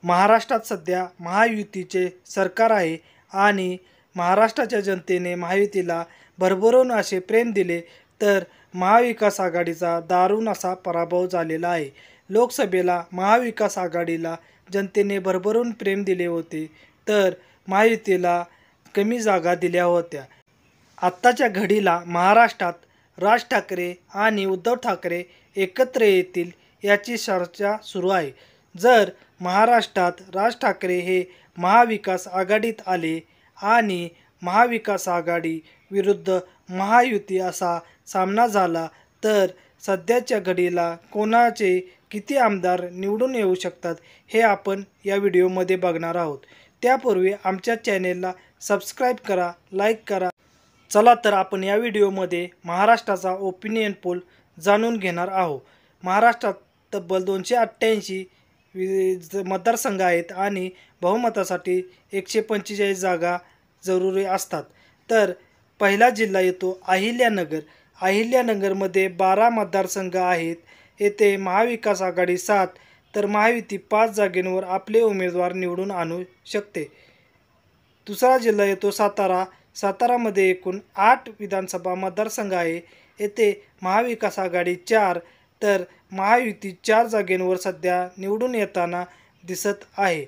महाराष्ट्रात सध्या महायुतीचे सरकार आहे आणि महाराष्ट्राच्या जनतेने महायुतीला भरभरून असे प्रेम दिले, तर महाविकास आघाडीचा दारुण असा पराभव झालेला आहे। लोकसभेला महाविकास आघाडीला जनतेने भरभरून प्रेम दिले होते, तर महायुतीला कमी जागा दिल्या होत्या। आत्ताच्या घडीला महाराष्ट्रात राज ठाकरे आणि उद्धव ठाकरे एकत्र येतील याची चर्चा सुरू आहे। जर महाराष्ट्रात राज ठाकरे हे महाविकास आघाडीत आले आणि महाविकास आघाडी विरुद्ध महायुती असा सामना झाला, तर सध्याच्या घडीला कोणाचे किती आमदार निवडून येऊ शकतात हे आपण या व्हिडिओमध्ये बघणार आहोत। त्यापूर्वी आमच्या चॅनेलला सबस्क्राईब करा, लाईक करा। चला तर आपण या व्हिडिओमध्ये महाराष्ट्राचा ओपिनियन पोल जाणून घेणार आहोत। महाराष्ट्रात तब्बल 288 मतदारसंघ आहेत आणि बहुमतासाठी 145 जागा जरुरी असतात। तर पहिला जिल्हा येतो अहिल्यानगर। अहिल्यानगरमध्ये 12 मतदारसंघ आहेत। येथे महाविकास आघाडी 7 तर महायुती 5 जागेंवर आपले उमेदवार निवडून आणू शकते। दुसरा जिल्हा येतो सातारा। सातारामध्ये एकूण 8 विधानसभा मतदारसंघ आहे। येथे महाविकास आघाडी 4 तर महायुती 4 जागेंवर सध्या निवडून येताना दिसत आहे।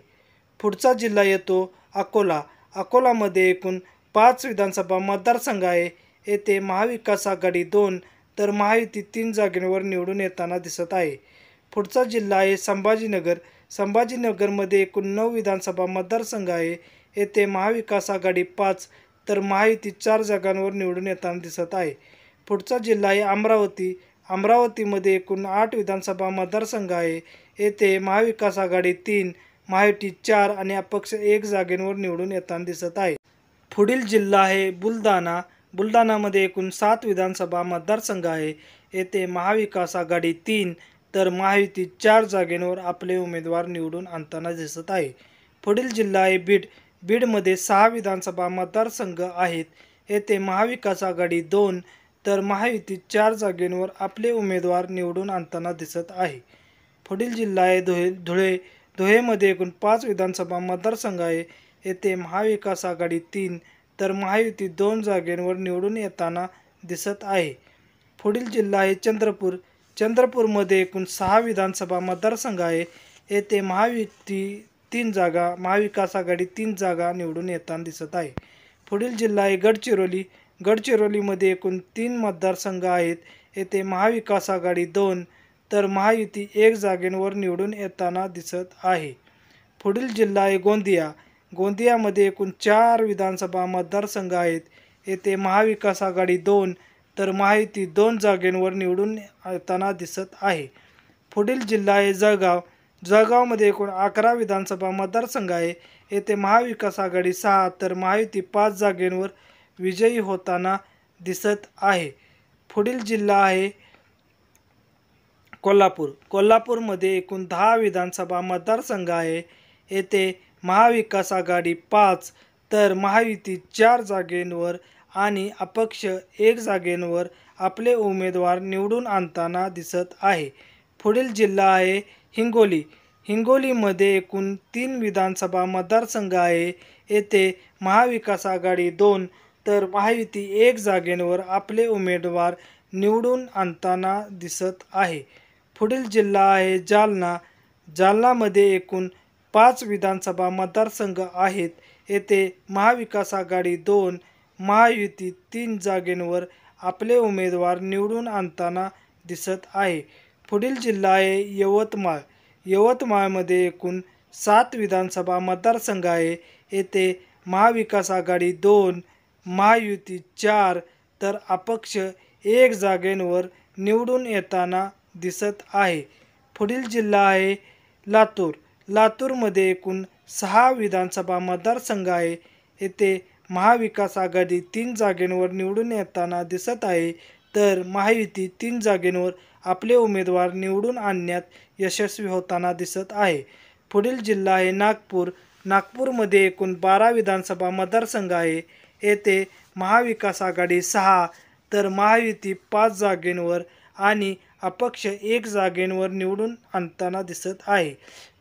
पुढचा जिल्हा येतो अकोला। अकोलामध्ये एकूण 5 विधानसभा मतदारसंघ आहे। येथे महाविकास आघाडी 2 तर महायुती 3 जागेंवर निवडून येताना दिसत आहे। पुढचा जिल्हा आहे संभाजीनगर। संभाजीनगरमध्ये एकूण 9 विधानसभा मतदारसंघ आहे। येथे महाविकास आघाडी 5 तर महायुती 4 जागांवर निवडून येताना दिसत आहे। पुढचा जिल्हा आहे अमरावती। अमरावतीमध्ये एकूण 8 विधानसभा मतदारसंघ आहे। येथे महाविकास आघाडी 3 महायुती 4 आणि अपक्ष 1 जागेंवर निवडून येताना दिसत आहे। पुढील जिल्हा आहे बुलढाणा। बुलढाणामध्ये एकूण 7 विधानसभा मतदारसंघ आहे। येथे महाविकास आघाडी 3 तर महायुती 4 जागेंवर आपले उमेदवार निवडून आणताना दिसत आहे। पुढील जिल्हा आहे बीड। बीडमध्ये 6 विधानसभा मतदारसंघ आहेत। येथे महाविकास आघाडी 2 तर महायुती 4 जागेंवर आपले उमेदवार निवडून आणताना दिसत आहे। पुढील जिल्हा आहे धुळे। धुळेमध्ये एकूण 5 विधानसभा मतदारसंघ आहे। येथे महाविकास आघाडी 3 तर महायुती 2 जागेंवर निवडून येताना दिसत आहे। पुढील जिल्हा आहे चंद्रपूर। चंद्रपूरमध्ये एकूण 6 विधानसभा मतदारसंघ आहे। येथे महायुती 3 जागा महाविकास आघाडी 3 जागा निवडून येताना दिसत आहे। पुढील जिल्हा आहे गडचिरोली। गडचिरोलीमध्ये एकूण 3 मतदारसंघ आहेत। येथे महाविकास आघाडी 2 तर महायुती 1 जागेंवर निवडून येताना दिसत आहे। पुढील जिल्हा आहे गोंदिया। गोंदियामध्ये एकूण 4 विधानसभा मतदारसंघ आहेत। येथे महाविकास आघाडी 2 तर महायुती 2 जागेंवर निवडून येताना दिसत आहे। पुढील जिल्हा आहे जळगाव। जळगावमध्ये एकूण 11 विधानसभा मतदारसंघ आहे। येथे महाविकास आघाडी 6 तर महायुती 5 जागेंवर विजयी होताना दिसत आहे। पुढील जिल्हा आहे कोल्हापूर। कोल्हापूरमध्ये एकूण 10 विधानसभा मतदारसंघ आहे। येथे महाविकास आघाडी 5 तर महायुती 4 जागेंवर आणि अपक्ष 1 जागेंवर आपले उमेदवार निवडून आणताना दिसत आहे। पुढील जिल्हा आहे हिंगोली। हिंगोलीमध्ये एकूण 3 विधानसभा मतदारसंघ आहे। येथे महाविकास आघाडी 2 तर महायुती 1 जागेंवर आपले उमेदवार निवडून आणताना दिसत आहे। पुढील जिल्हा आहे जालना। जालनामध्ये एकूण 5 विधानसभा मतदारसंघ आहेत। येथे महाविकास आघाडी 2 महायुती 3 जागेंवर आपले उमेदवार निवडून आणताना दिसत आहे। पुढील जिल्हा आहे यवतमाळ। यवतमाळमध्ये एकूण 7 विधानसभा मतदारसंघ आहे। येथे महाविकास आघाडी 2 महायुती 4 तर अपक्ष 1 जागेंवर निवडून येताना दिसत आहे। पुढील जिल्हा आहे लातूर। लातूरमध्ये एकूण 6 विधानसभा मतदारसंघ आहे। येथे महाविकास आघाडी 3 जागेंवर निवडून येताना दिसत आहे, तर महायुती 3 जागेंवर आपले उमेदवार निवडून आणण्यात यशस्वी होताना दिसत आहे। पुढील जिल्हा आहे नागपूर। नागपूरमध्ये एकूण 12 विधानसभा मतदारसंघ आहे। येथे महाविकास आघाडी 6 तर महायुती 5 जागेंवर आणि अपक्ष 1 जागेंवर निवडून आणताना दिसत आहे।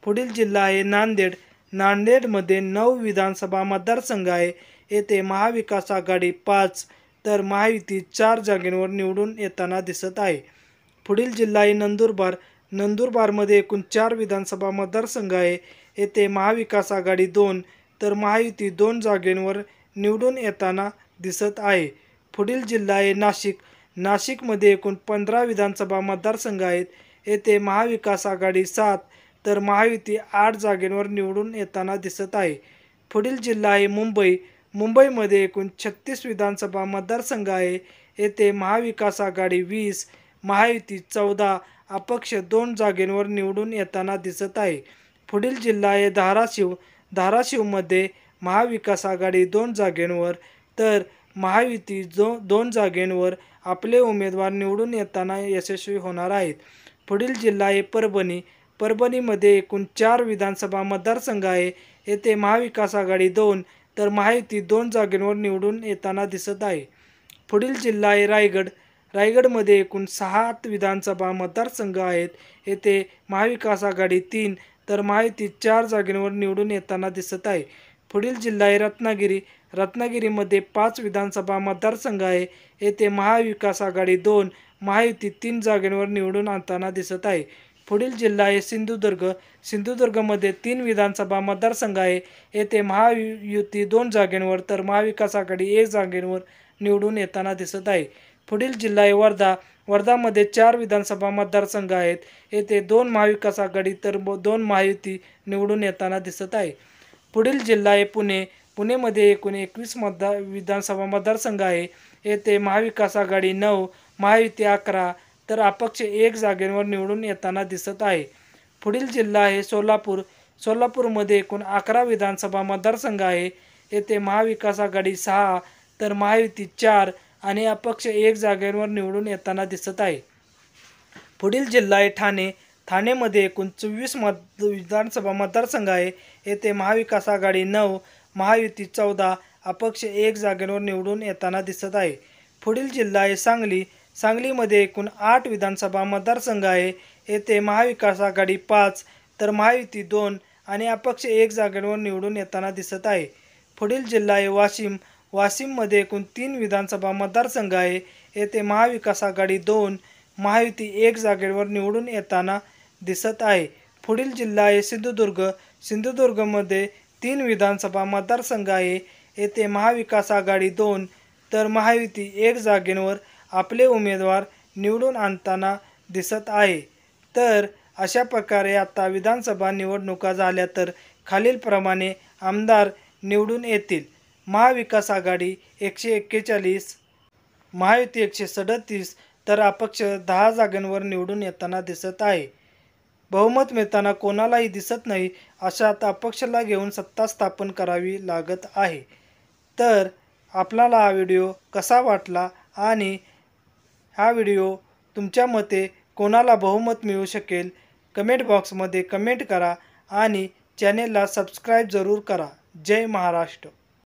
पुढील जिल्हा आहे नांदेड. नांदेडमध्ये 9 विधानसभा मतदारसंघ आहे. येथे महाविकास आघाडी 5 तर महायुती 4 जागांवर निवडून येताना दिसत आहे. पुढील जिल्हा आहे नंदुरबार. नंदुरबारमध्ये एकूण 4 विधानसभा मतदारसंघ आहे. येथे महाविकास आघाडी 2 तर महायुती 2 जागांवर निवडून येताना दिसत आहे. पुढील जिल्हा आहे नाशिक. नाशिकमध्ये एकूण 15 विधानसभा मतदारसंघ आहेत. येथे महाविकास आघाडी 7 तर महायुती 8 जागांवर निवडून येताना दिसत आहे. पुढील जिल्हा आहे मुंबई. मुंबईमध्ये एकूण 36 विधानसभा मतदारसंघ आहे. येथे महाविकास आघाडी 20 महायुती 14 अपक्ष 2 जागांवर निवडून येताना दिसत आहे. पुढील जिल्हा आहे धाराशिव. धाराशिवमध्ये महाविकास आघाडी 2 जागांवर तर महायुती 2 जागांवर आपले उमेदवार निवडून येताना यशस्वी होणार आहेत. पुढील जिल्हा आहे परभणी. परभणीमध्ये एकूण 4 विधानसभा मतदारसंघ आहे. येथे महाविकास आघाडी 2 तर महायुती 2 जागांवर निवडून येताना दिसत आहे. पुढील जिल्हा आहे रायगड. रायगडमध्ये एकूण 6 विधानसभा मतदारसंघ आहेत. येथे महाविकास आघाडी 3 तर महायुती 4 जागांवर निवडून येताना दिसत आहे. पुढील जिल्हा आहे रत्नागिरी. रत्नागिरीमध्ये 5 विधानसभा मतदारसंघ आहे. येथे महाविकास आघाडी 2 महायुती 3 जागांवर निवडून आणताना दिसत आहे. पुढील जिल्हा आहे सिंधुदुर्ग. सिंधुदुर्गमध्ये 3 विधानसभा मतदारसंघ आहे. येथे महायुती 2 जागांवर तर महाविकास आघाडी 1 जागेवर निवडून येताना दिसत आहे. पुढील जिल्हा आहे वर्धा. वर्धामध्ये 4 विधानसभा मतदारसंघ आहेत. येथे 2 महाविकास आघाडी तर 2 महायुती निवडून येताना दिसत आहे. पुढील जिल्हा आहे पुणे. पुणेमध्ये एकूण 21 विधानसभा मतदारसंघ आहे. येथे महाविकास आघाडी 9 महायुती 11 तर अपक्ष 1 जागेवर निवडून येताना दिसत आहे. पुढील जिल्हा आहे सोलापूर. सोलापूरमध्ये एकूण 11 विधानसभा मतदारसंघ आहे. येथे महाविकास आघाडी 6 तर महायुती 4 आणि अपक्ष 1 जागेवर निवडून येताना दिसत आहे. पुढील जिल्हा आहे ठाणे. ठाणेमध्ये एकूण 24 विधानसभा मतदारसंघ आहे. येथे महाविकास आघाडी 9 महायुती 14 अपक्ष 1 जागेवर निवडून येताना दिसत आहे. पुढील जिल्हा आहे सांगली. सांगलीमध्ये एकूण 8 विधानसभा मतदारसंघ आहे. येथे महाविकास आघाडी 5 तर महायुती 2 आणि अपक्ष 1 जागेवर निवडून येताना दिसत आहे. पुढील जिल्हा आहे वाशिम. वाशिममध्ये एकूण 3 विधानसभा मतदारसंघ आहे. येथे महाविकास आघाडी 2 महायुती 1 जागेवर निवडून येताना दिसत आहे. पुढील जिल्हा आहे सिंधुदुर्ग. सिंधुदुर्गमध्ये 3 विधानसभा मतदारसंघ आहे. येथे महाविकास आघाडी 2 तर महायुती 1 जागेवर आपले उमेदवार निवडून आणताना दिसत आहे. तर अशा प्रकारे आता विधानसभा निवडणुका झाल्या तर खालीलप्रमाणे आमदार निवडून येतील. महाविकास आघाडी 141 महायुती 137 तर अपक्ष 10 जागांवर निवडून येताना दिसत आहे. बहुमत मिळताना कोणालाही दिसत नाही अशात अपक्षाला घेऊन सत्ता स्थापन करावी लागत आहे. तर आपल्याला हा व्हिडिओ कसा वाटला आणि हा व्हिडिओ तुमच्या मते कोणाला बहुमत मिळू शकेल कमेंट बॉक्समध्ये कमेंट करा आणि चॅनेलला सबस्क्राईब जरूर करा. जय महाराष्ट्र.